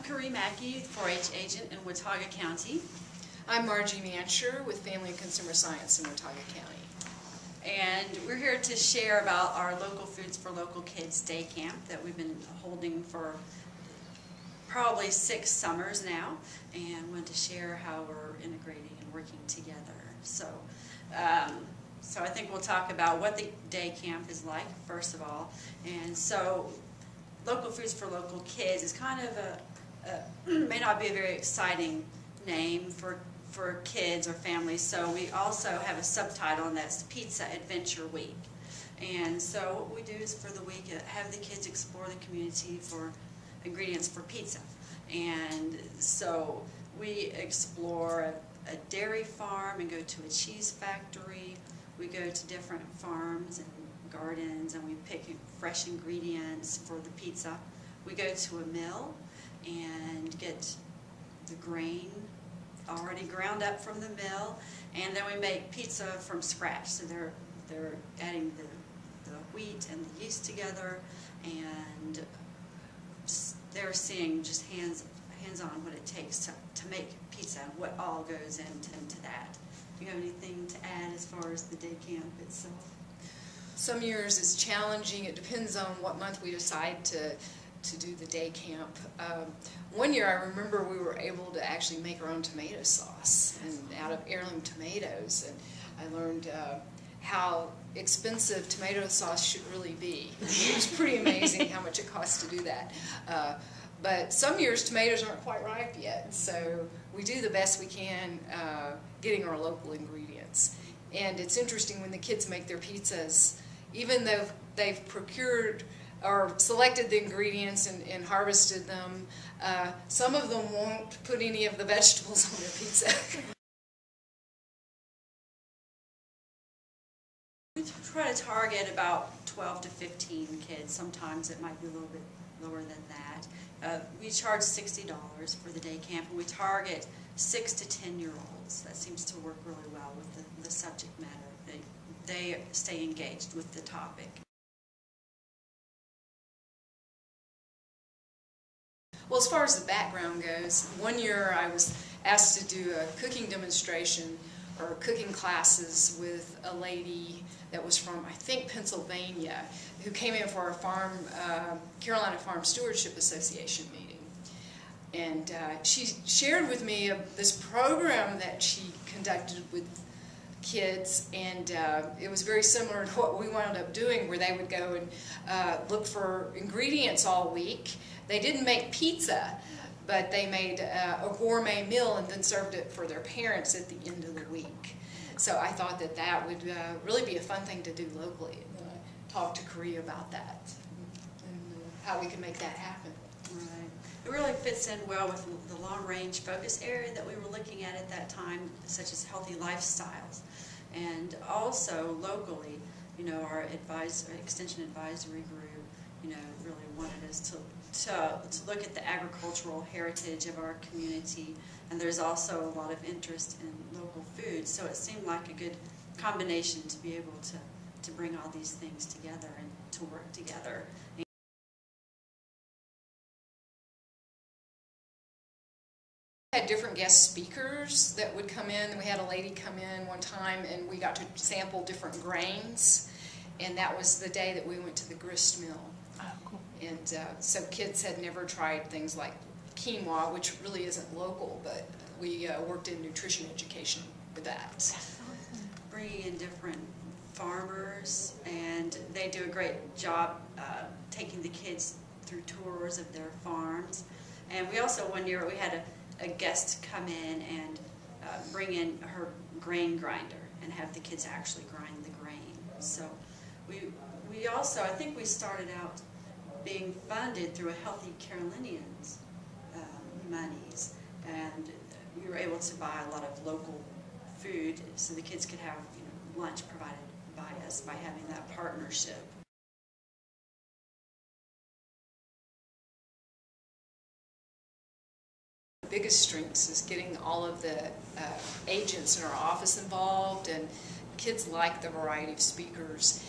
Carrie Mackey, 4-H agent in Watauga County. I'm Margie Mancher with Family and Consumer Science in Watauga County. And we're here to share about our Local Foods for Local Kids Day Camp that we've been holding for probably 6 summers now, and wanted to share how we're integrating and working together. So I think we'll talk about what the day camp is like, first of all. And so Local Foods for Local Kids is kind of may not be a very exciting name for kids or families, so we also have a subtitle, and that's Pizza Adventure Week. And so what we do is for the week have the kids explore the community for ingredients for pizza. And so we explore a dairy farm and go to a cheese factory. We go to different farms and gardens, and we pick fresh ingredients for the pizza. We go to a mill and get the grain already ground up from the mill, and then we make pizza from scratch. So they're adding the wheat and the yeast together, and they're seeing just hands-on what it takes to make pizza and what all goes into that. Do you have anything to add as far as the day camp itself? Some years is challenging. It depends on what month we decide to do the day camp. One year I remember we were able to actually make our own tomato sauce and out of heirloom tomatoes, and I learned how expensive tomato sauce should really be. It was pretty amazing how much it costs to do that. But some years tomatoes aren't quite ripe yet, so we do the best we can getting our local ingredients. And it's interesting when the kids make their pizzas, even though they've procured or selected the ingredients and harvested them, some of them won't put any of the vegetables on their pizza. We try to target about 12 to 15 kids. Sometimes it might be a little bit lower than that. We charge $60 for the day camp, and we target 6 to 10-year-olds. That seems to work really well with the subject matter. They stay engaged with the topic. Well, as far as the background goes, one year I was asked to do a cooking demonstration or cooking classes with a lady that was from, I think, Pennsylvania, who came in for our Carolina Farm Stewardship Association meeting. And she shared with me this program that she conducted with kids, and it was very similar to what we wound up doing, where they would go and look for ingredients all week. They didn't make pizza, but they made a gourmet meal and then served it for their parents at the end of the week. So I thought that would really be a fun thing to do locally. And I talked to Korea about that and how we can make that happen. Right. It really fits in well with the long-range focus area that we were looking at that time, such as healthy lifestyles. And also locally, our extension advisory group, really wanted us to look at the agricultural heritage of our community, and there's also a lot of interest in local food, so it seemed like a good combination to be able to bring all these things together and to work together. We had different guest speakers that would come in. We had a lady come in one time, and we got to sample different grains, and that was the day that we went to the grist mill. And so kids had never tried things like quinoa, which really isn't local, but we worked in nutrition education with that. Bringing in different farmers, and they do a great job taking the kids through tours of their farms. And we also, one year, we had a guest come in and bring in her grain grinder and have the kids actually grind the grain. So we also, I think we started out being funded through a Healthy Carolinians monies, and we were able to buy a lot of local food so the kids could have lunch provided by us by having that partnership. The biggest strengths is getting all of the agents in our office involved and kids like the variety of speakers.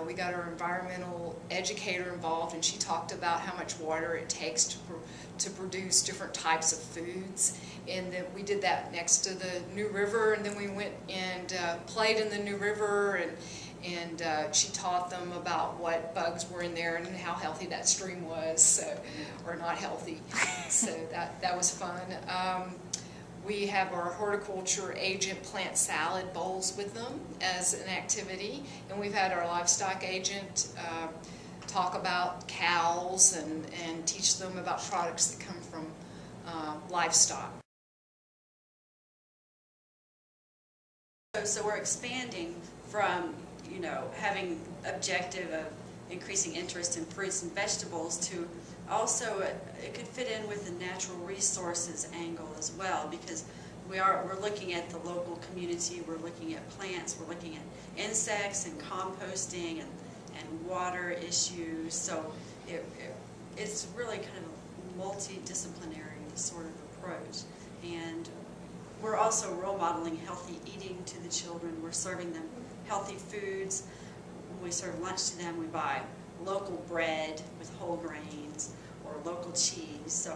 We got our environmental educator involved, and she talked about how much water it takes to produce different types of foods. And then we did that next to the New River, and then we went and played in the New River, and she taught them about what bugs were in there and how healthy that stream was, so, or not healthy. So that was fun. We have our horticulture agent plant salad bowls with them as an activity, and we've had our livestock agent talk about cows and teach them about products that come from livestock. So we're expanding from, you know, having objective of increasing interest in fruits and vegetables to also it could fit in with the natural resources angle as well, because we're looking at the local community, we're looking at plants, we're looking at insects and composting and water issues. So it's really kind of a multidisciplinary sort of approach. And we're also role modeling healthy eating to the children. We're serving them healthy foods. When we serve lunch to them, we buy local bread with whole grains or local cheese.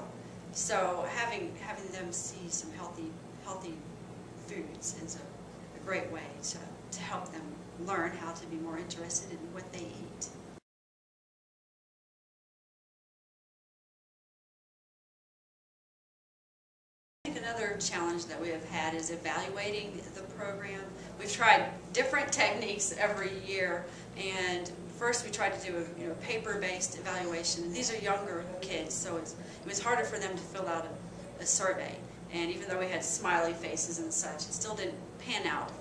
So having them see some healthy foods is a great way to help them learn how to be more interested in what they eat. I think another challenge that we have had is evaluating the program. We've tried different techniques every year, and first we tried to do a paper-based evaluation. And these are younger kids, so it was harder for them to fill out a survey. And even though we had smiley faces and such, it still didn't pan out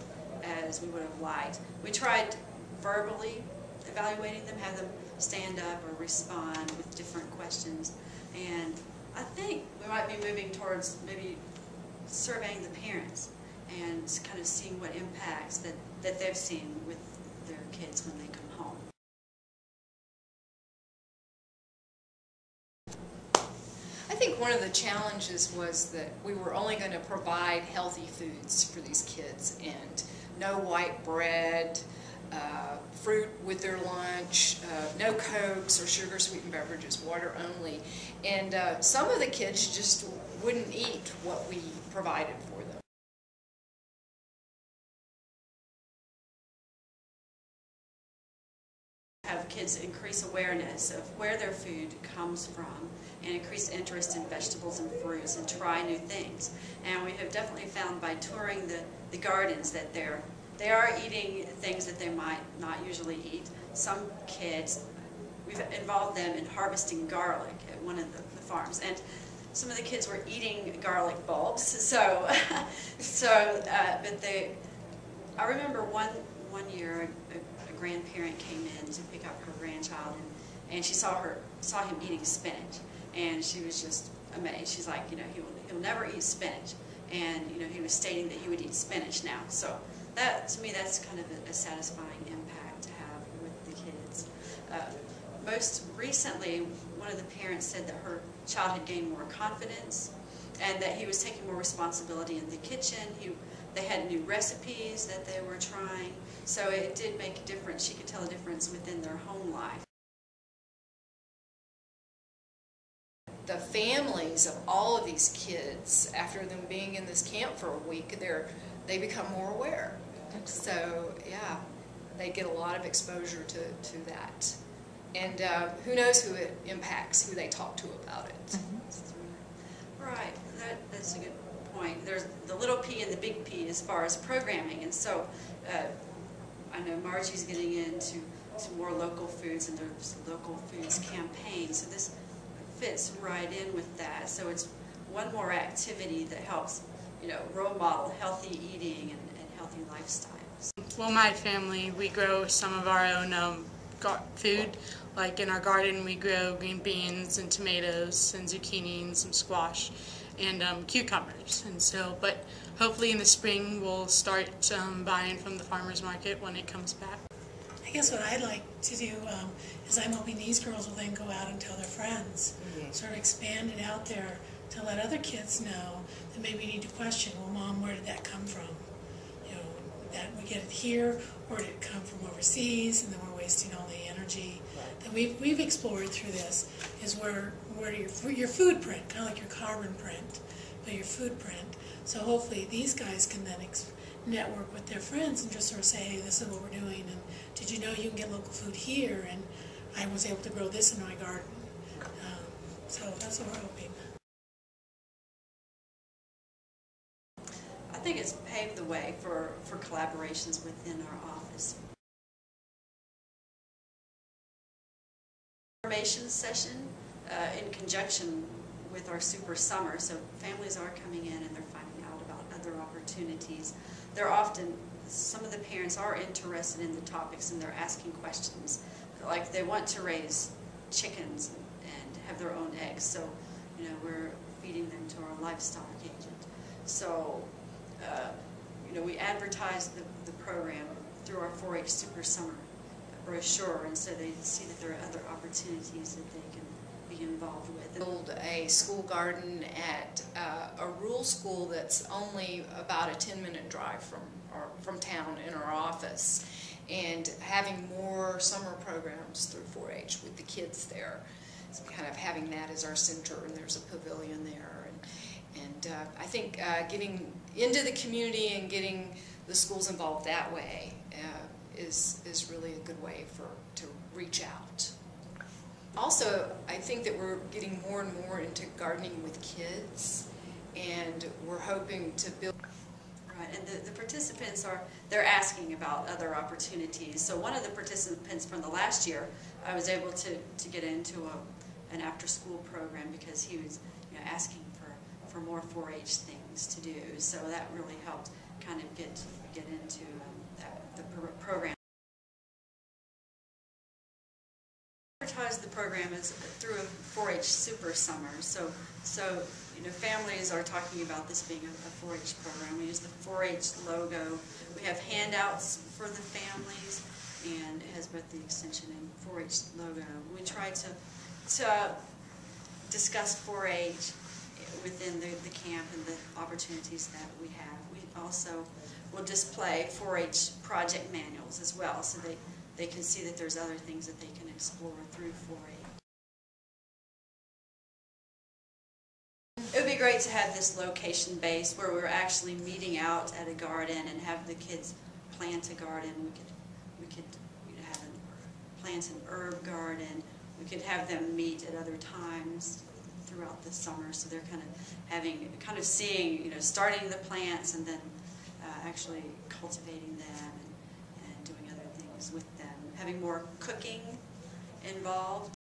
as we would have liked. We tried verbally evaluating them, have them stand up or respond with different questions. And I think we might be moving towards maybe surveying the parents and kind of seeing what impacts that they've seen with their kids when they come home. I think one of the challenges was that we were only going to provide healthy foods for these kids, and no white bread, fruit with their lunch, no Cokes or sugar-sweetened beverages, water only. And some of the kids just wouldn't eat what we provided for them. Have kids increase awareness of where their food comes from and increase interest in vegetables and fruits and try new things. And we have definitely found by touring the gardens that they are eating things that they might not usually eat. Some kids, we've involved them in harvesting garlic at one of the farms, and some of the kids were eating garlic bulbs. I remember one year a grandparent came in to pick up her grandchild, and she saw him eating spinach, and she was just amazed. She's like, he'll never eat spinach, and he was stating that he would eat spinach now. So that, to me, that's kind of a satisfying impact to have with the kids. Most recently, one of the parents said that her child had gained more confidence and that he was taking more responsibility in the kitchen. They had new recipes that they were trying, so it did make a difference. She could tell a difference within their home life. The families of all of these kids, after them being in this camp for a week, they become more aware. So yeah, they get a lot of exposure to that. And who knows who it impacts, who they talk to about it. Mm-hmm. Right, that's a good point. There's the little P and the big P as far as programming, and so I know Margie's getting into some more local foods, and there's a local foods campaign, so this fits right in with that. So it's one more activity that helps, role model healthy eating and healthy lifestyles. Well, my family, we grow some of our own food. Like in our garden, we grow green beans and tomatoes and zucchini and some squash and cucumbers. And so, but hopefully in the spring we'll start buying from the farmers market when it comes back. I guess what I'd like to do is I'm hoping these girls will then go out and tell their friends, sort of expand it out there to let other kids know that maybe need to question, well, Mom, where did that come from? that we get it here, or did it come from overseas, and then we're wasting all the energy that we've explored through this, is where your food print, kind of like your carbon print, but your food print. So hopefully these guys can then network with their friends and just sort of say, hey, this is what we're doing, and did you know you can get local food here, and I was able to grow this in my garden. So that's what we're hoping. I think it's paved the way for collaborations within our office. Information session in conjunction with our super summer, so families are coming in and they're finding out about other opportunities. They're often, some of the parents are interested in the topics and they're asking questions, like they want to raise chickens and have their own eggs, so we're feeding them to our livestock agent. So we advertise the program through our 4-H Super Summer brochure, and so they see that there are other opportunities that they can be involved with. Build a school garden at a rural school that's only about a 10-minute drive from town in our office, and having more summer programs through 4-H with the kids there. So kind of having that as our center, and there's a pavilion there, and I think getting into the community and getting the schools involved that way is really a good way to reach out. Also, I think that we're getting more and more into gardening with kids, and we're hoping to build. Right, and the participants they're asking about other opportunities. So one of the participants from the last year, I was able to get into an after-school program because he was asking for more 4-H things to do. So that really helped kind of get into the program. Advertise the program is through a 4-H Super Summer. So families are talking about this being a 4-H program. We use the 4-H logo. We have handouts for the families, and it has both the extension and 4-H logo. We try to discuss 4-H within the camp and the opportunities that we have. We also will display 4-H project manuals as well, so they can see that there's other things that they can explore through 4-H. It would be great to have this location base where we're actually meeting out at a garden and have the kids plant a garden. We could have a plant an herb garden. We could have them meet at other times throughout the summer, so they're kind of seeing, starting the plants and then actually cultivating them and doing other things with them, having more cooking involved.